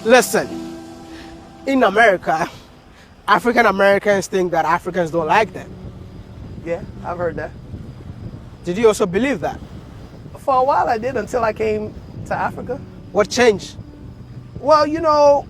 Listen, in America, African Americans think that Africans don't like them. Yeah, I've heard that. Did you also believe that? For a while I did until I came to Africa. What changed? Well,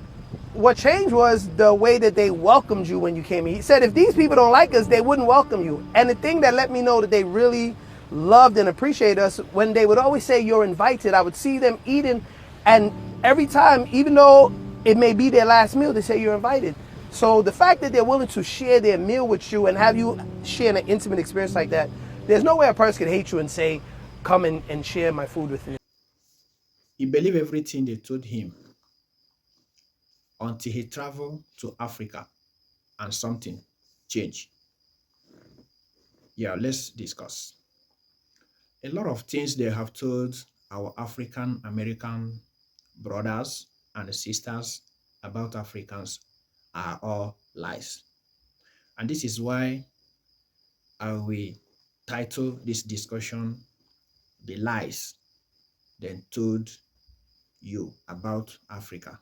what changed was the way that they welcomed you when you came here. He said if these people don't like us, they wouldn't welcome you. And the thing that let me know that they really loved and appreciated us, when they would always say you're invited, I would see them eating, and every time, even though it may be their last meal, they say you're invited. So the fact that they're willing to share their meal with you and have you share an intimate experience like that, there's no way a person could hate you and say, come and share my food with me. He believed everything they told him until he traveled to Africa and something changed. Yeah, let's discuss. A lot of things they have told our African American brothers and sisters about Africans are all lies. And this is why I will title this discussion The Lies They Told You About Africa.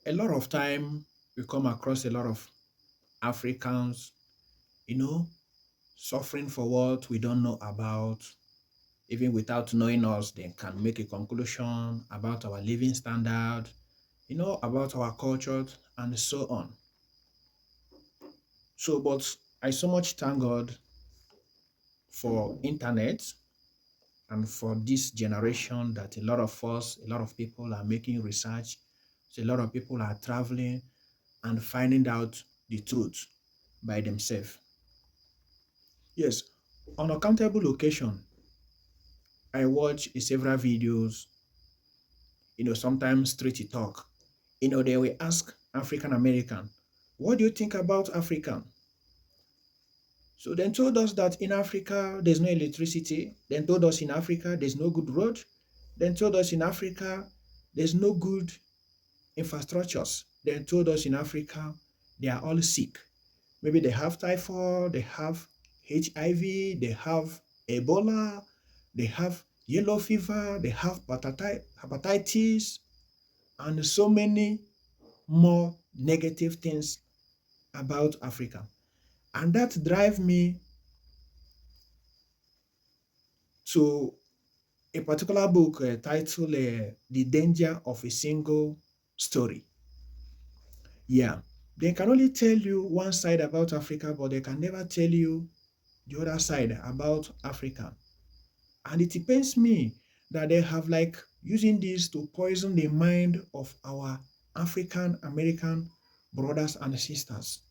A lot of time we come across a lot of Africans, you know, suffering for what we don't know about. Even without knowing us, they can make a conclusion about our living standard, about our culture, and so on. So, but I so much thank God for internet and for this generation that a lot of us, a lot of people are making research. So a lot of people are traveling and finding out the truth by themselves. Yes, on accountable occasion, I watch several videos, sometimes street talk. They will ask African American, what do you think about African? So then told us that in Africa, there's no electricity. Then told us in Africa, there's no good road. Then told us in Africa, there's no good infrastructures. Then told us in Africa, they are all sick. Maybe they have typhoid, they have HIV, they have Ebola, they have yellow fever, they have hepatitis, and so many more negative things about Africa. And that drive me to a particular book titled The Danger of a Single Story. Yeah, they can only tell you one side about Africa, but they can never tell you the other side about Africa. And it pains me that they have like using this to poison the mind of our African American brothers and sisters,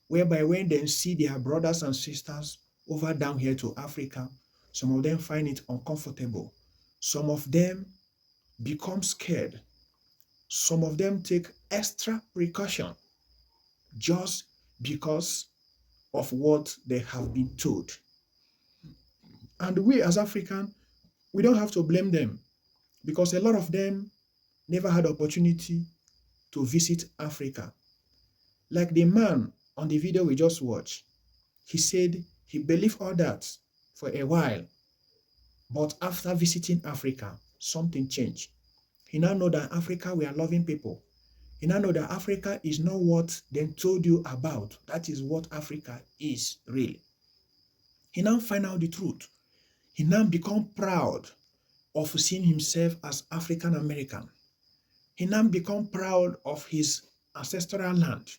whereby when they see their brothers and sisters over down here to Africa, some of them find it uncomfortable. Some of them become scared. Some of them take extra precaution just because of what they have been told. And we as African, we don't have to blame them because a lot of them never had opportunity to visit Africa. Like the man on the video we just watched, he said he believed all that for a while, but after visiting Africa, something changed. He now know that Africa, we are loving people. He now know that Africa is not what they told you about. That is what Africa is really. He now find out the truth. He now become proud of seeing himself as African American. He now become proud of his ancestral land.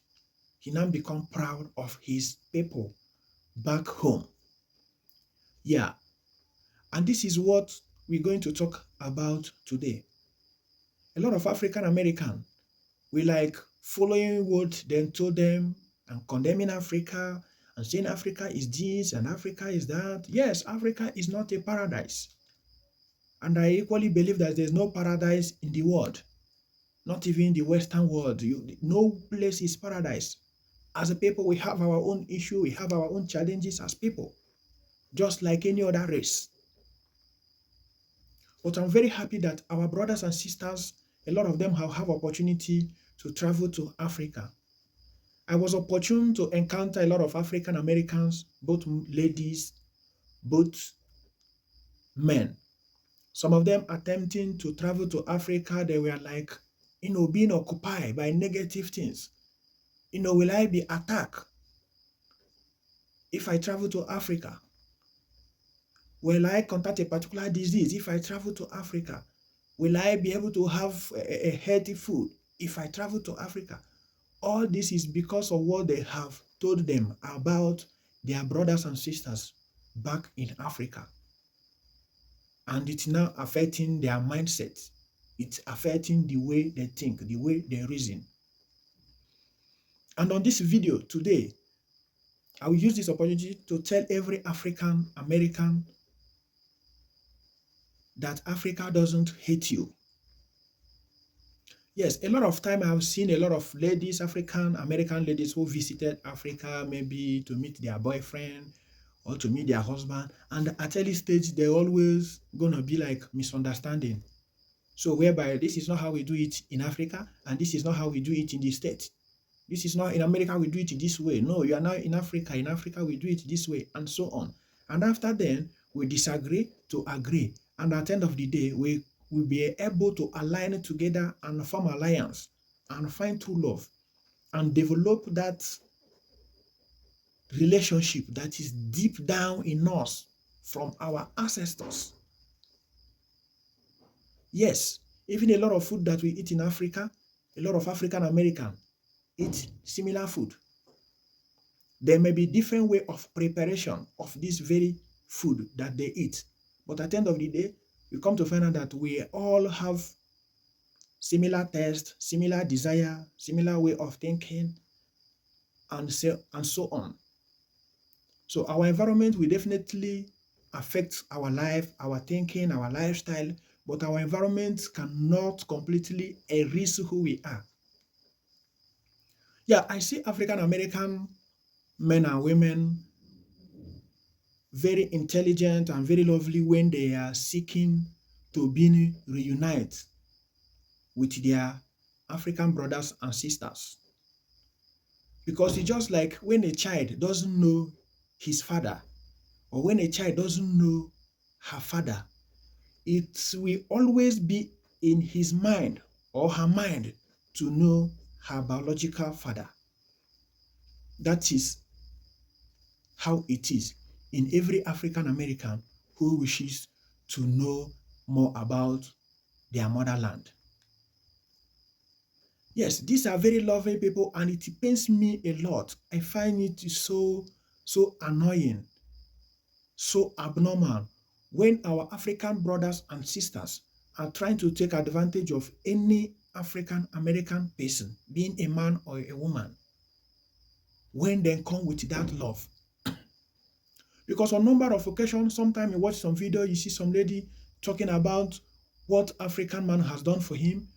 He now become proud of his people back home. Yeah, and this is what we're going to talk about today. A lot of African American, we like following what they told them and condemning Africa and saying Africa is this and Africa is that. Yes, Africa is not a paradise. And I equally believe that there's no paradise in the world, not even the Western world. No place is paradise. As a people, we have our own issue, we have our own challenges as people, just like any other race. But I'm very happy that our brothers and sisters, a lot of them have opportunity to travel to Africa. I was opportune to encounter a lot of African Americans, both ladies, both men. Some of them attempting to travel to Africa, they were like, being occupied by negative things. Will I be attacked if I travel to Africa? Will I contact a particular disease if I travel to Africa? Will I be able to have a healthy food if I travel to Africa? All this is because of what they have told them about their brothers and sisters back in Africa. And it's now affecting their mindset. It's affecting the way they think, the way they reason. And on this video today, I will use this opportunity to tell every African American that Africa doesn't hate you. Yes, a lot of time I have seen a lot of ladies, African American ladies who visited Africa maybe to meet their boyfriend or to meet their husband. And at early stage, they're always going to be like misunderstanding. So whereby this is not how we do it in Africa, and this is not how we do it in the States. This is not in America, we do it this way. No, you are now in Africa. In Africa, we do it this way, and so on. And after then, we disagree to agree. And at the end of the day, we will be able to align together and form alliance and find true love and develop that relationship that is deep down in us from our ancestors. Yes, even a lot of food that we eat in Africa, a lot of African American eat similar food. There may be different way of preparation of this very food that they eat. But at the end of the day, we come to find out that we all have similar taste, similar desire, similar way of thinking, and so on. So our environment will definitely affect our life, our thinking, our lifestyle, but our environment cannot completely erase who we are. Yeah, I see African American men and women very intelligent and very lovely when they are seeking to be reunite with their African brothers and sisters. Because it's just like when a child doesn't know his father, or when a child doesn't know her father, it will always be in his mind or her mind to know her biological father. That is how it is in every African American who wishes to know more about their motherland. Yes, these are very lovely people, and it pains me a lot. I find it so annoying, so abnormal when our African brothers and sisters are trying to take advantage of any African American person, being a man or a woman, when they come with that love. Because on a number of occasions, sometimes you watch some video, you see some lady talking about what African man has done for him,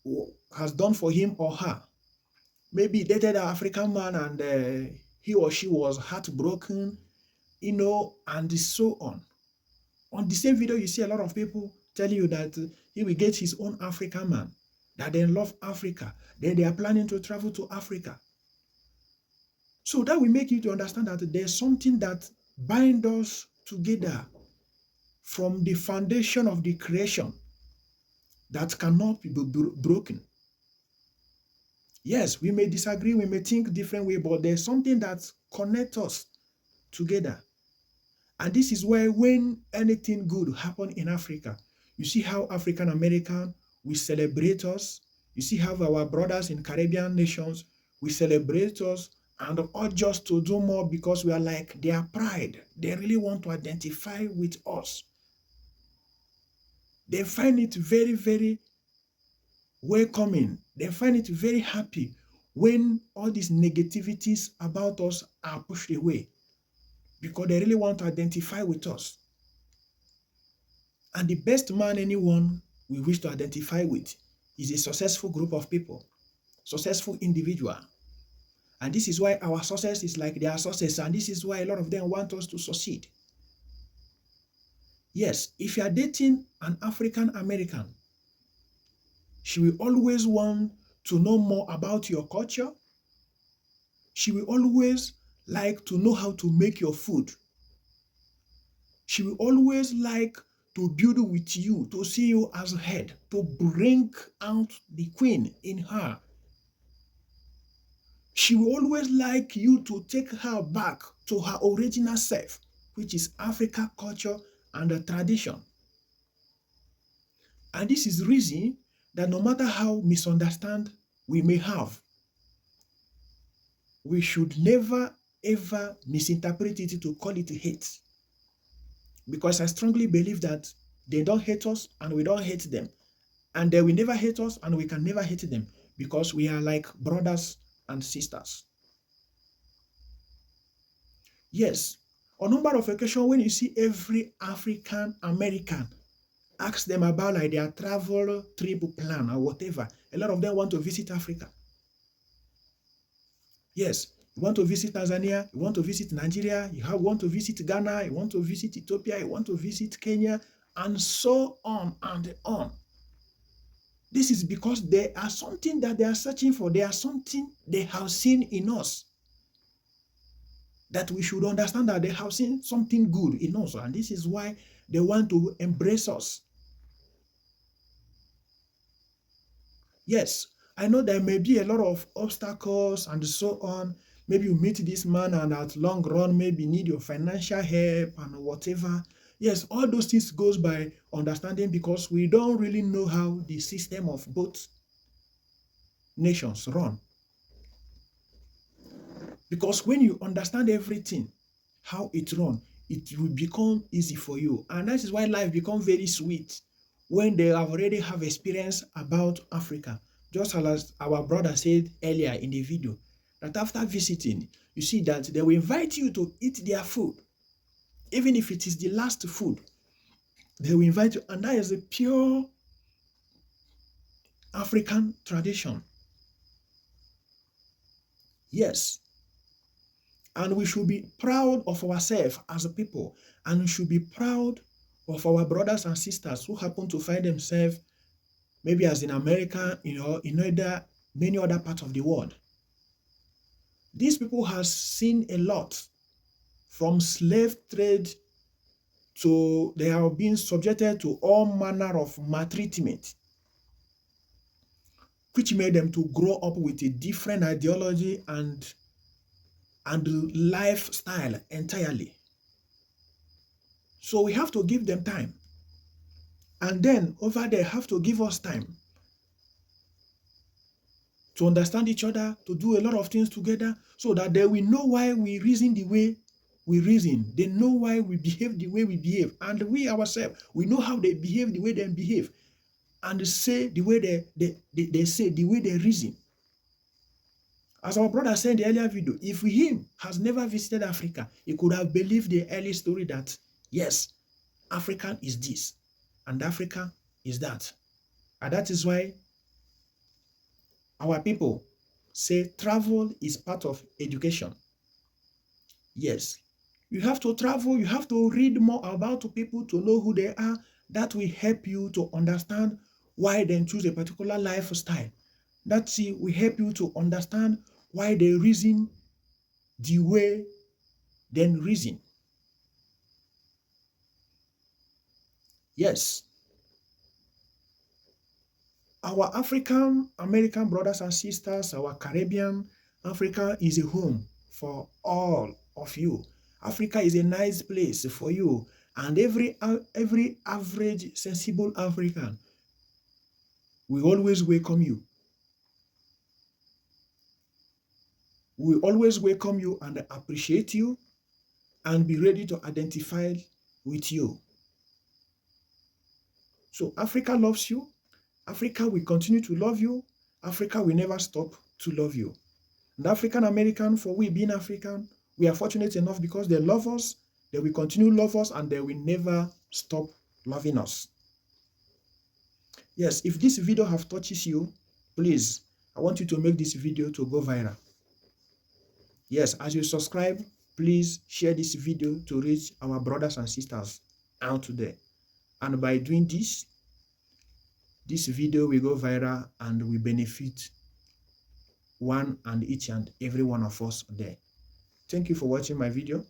or her. Maybe dated an African man and he or she was heartbroken, and so on. On the same video, you see a lot of people telling you that he will get his own African man, that they love Africa, then they are planning to travel to Africa. So that will make you to understand that there's something that binds us together from the foundation of the creation that cannot be broken. Yes, we may disagree, we may think different way, but there's something that connects us together. And this is why when anything good happen in Africa, you see how African American we celebrate us. You see how our brothers in Caribbean nations we celebrate us and urge us to do more because we are like their pride. They really want to identify with us. They find it very, very welcoming. They find it very happy when all these negativities about us are pushed away because they really want to identify with us. And the best man anyone we wish to identify with is a successful group of people, successful individual. And this is why our success is like their success, and this is why a lot of them want us to succeed. Yes, if you are dating an African American, she will always want to know more about your culture. She will always like to know how to make your food. She will always like to build with you, to see you as head, to bring out the queen in her. She will always like you to take her back to her original self, which is Africa culture and the tradition. And this is the reason that no matter how misunderstand we may have, we should never ever misinterpret it to call it hate. Because I strongly believe that they don't hate us and we don't hate them. And they will never hate us and we can never hate them because we are like brothers and sisters. Yes, on a number of occasions when you see every African American ask them about like their travel trip plan or whatever, a lot of them want to visit Africa. Yes, you want to visit Tanzania, you want to visit Nigeria, want to visit Ghana, you want to visit Ethiopia, you want to visit Kenya, and so on and on. This is because there are something that they are searching for. There are something they have seen in us that we should understand that they have seen something good in us. And this is why they want to embrace us. Yes, I know there may be a lot of obstacles and so on. Maybe you meet this man and at long run, maybe need your financial help and whatever. Yes, all those things goes by understanding because we don't really know how the system of both nations run. Because when you understand everything, how it runs, it will become easy for you. And that is why life becomes very sweet when they have already have experience about Africa. Just as our brother said earlier in the video, that after visiting, you see that they will invite you to eat their food. Even if it is the last food, they will invite you. And that is a pure African tradition. Yes. And we should be proud of ourselves as a people. And we should be proud of our brothers and sisters who happen to find themselves maybe as in America, in many other parts of the world. These people have seen a lot from slave trade to they have been subjected to all manner of maltreatment, which made them to grow up with a different ideology and lifestyle entirely. So we have to give them time. And then over there have to give us time to understand each other, to do a lot of things together so that they will know why we reason the way we reason. They know why we behave the way we behave. And we ourselves, we know how they behave the way they behave. And say the way they say, the way they reason. As our brother said in the earlier video, if him has never visited Africa, he could have believed the early story that, yes, Africa is this, and Africa is that. And that is why our people say travel is part of education. Yes, you have to travel, you have to read more about people to know who they are. That will help you to understand why they choose a particular lifestyle. That will help you to understand why they reason the way they reason. Yes. Our African American brothers and sisters, our Caribbean, Africa is a home for all of you. Africa is a nice place for you. And every average, sensible African will always welcome you. We always welcome you and appreciate you and be ready to identify with you. So Africa loves you. Africa will continue to love you. Africa will never stop to love you. And African American, for we being African, we are fortunate enough because they love us, they will continue to love us, and they will never stop loving us. Yes, if this video have touches you, please, I want you to make this video to go viral. Yes, as you subscribe, please share this video to reach our brothers and sisters out there. And by doing this video will go viral and will benefit one and each and every one of us there. Thank you for watching my video.